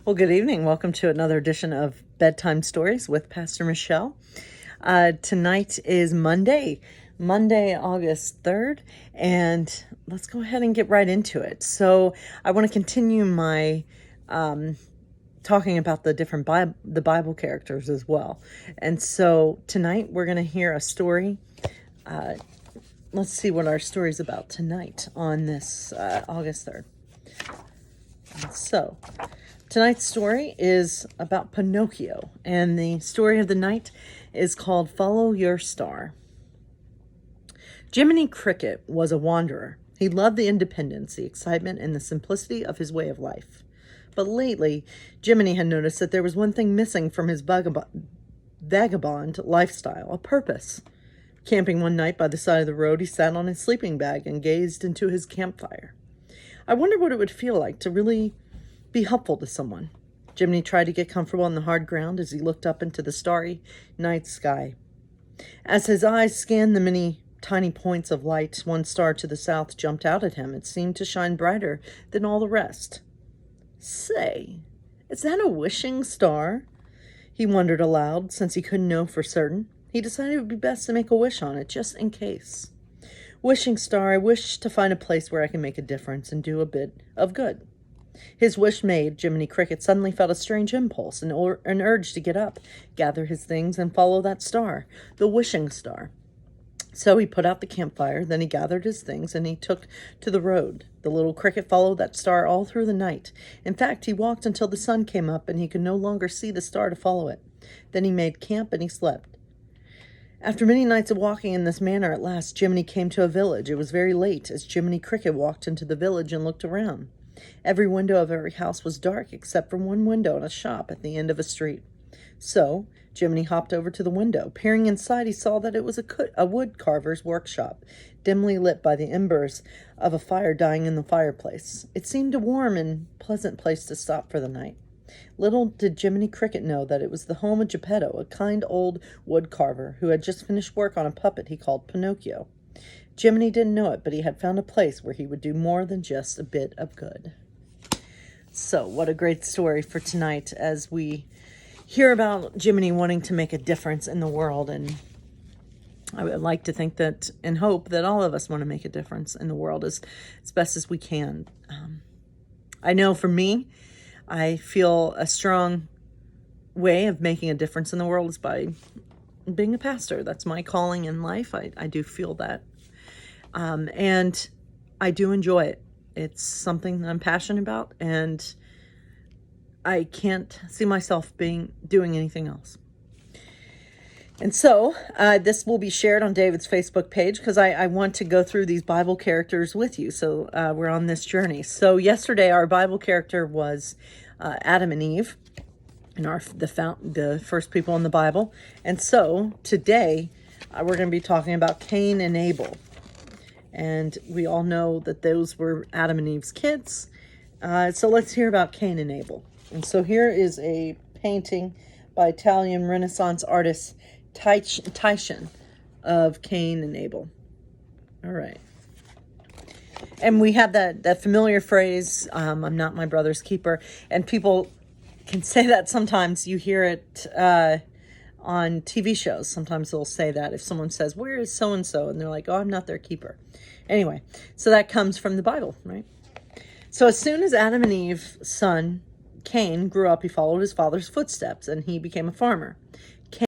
Well, good evening. Welcome to another edition of Bedtime Stories with Pastor Michelle. Tonight is Monday, August 3rd, and let's go ahead and get right into it. So I want to continue my talking about the different the Bible characters as well. And so tonight we're going to hear a story. Let's see what our story is about tonight on this August 3rd. So tonight's story is about Pinocchio, and the story of the night is called Follow Your Star. Jiminy Cricket was a wanderer. He loved the independence, the excitement, and the simplicity of his way of life. But lately, Jiminy had noticed that there was one thing missing from his vagabond lifestyle, a purpose. Camping one night by the side of the road, he sat on his sleeping bag and gazed into his campfire. I wonder what it would feel like to really be helpful to someone. Jiminy tried to get comfortable on the hard ground as he looked up into the starry night sky. As his eyes scanned the many tiny points of light, one star to the south jumped out at him. It seemed to shine brighter than all the rest. Say, is that a wishing star? He wondered aloud, since he couldn't know for certain. He decided it would be best to make a wish on it, just in case. Wishing star, I wish to find a place where I can make a difference and do a bit of good. His wish made, Jiminy Cricket suddenly felt a strange impulse, an urge to get up, gather his things, and follow that star, the wishing star. So he put out the campfire, then he gathered his things, and he took to the road. The little cricket followed that star all through the night. In fact, he walked until the sun came up, and he could no longer see the star to follow it. Then he made camp, and he slept. After many nights of walking in this manner, at last Jiminy came to a village. It was very late as Jiminy Cricket walked into the village and looked around. Every window of every house was dark except for one window in a shop at the end of a street. So Jiminy hopped over to the window. Peering inside, he saw that it was a wood carver's workshop, dimly lit by the embers of a fire dying in the fireplace. It seemed a warm and pleasant place to stop for the night. Little did Jiminy Cricket know that it was the home of Geppetto, a kind old wood carver who had just finished work on a puppet he called Pinocchio. Jiminy didn't know it, but he had found a place where he would do more than just a bit of good. So, what a great story for tonight as we hear about Jiminy wanting to make a difference in the world. And I would like to think that and hope that all of us want to make a difference in the world as best as we can. I know for me, I feel a strong way of making a difference in the world is by being a pastor. That's my calling in life. I do feel that. And I do enjoy it. It's something that I'm passionate about, and I can't see myself doing anything else. And so this will be shared on David's Facebook page because I want to go through these Bible characters with you. So we're on this journey. So yesterday our Bible character was Adam and Eve, and the first people in the Bible. And so today we're going to be talking about Cain and Abel. And we all know that those were Adam and Eve's kids. So let's hear about Cain and Abel. And so here is a painting by Italian Renaissance artist Titian of Cain and Abel. All right. And we have that familiar phrase, I'm not my brother's keeper. And people can say that sometimes. You hear it on TV shows. Sometimes they'll say that if someone says, where is so-and-so? And they're like, oh, I'm not their keeper. Anyway, so that comes from the Bible, right? So as soon as Adam and Eve's son, Cain, grew up, he followed his father's footsteps and he became a farmer.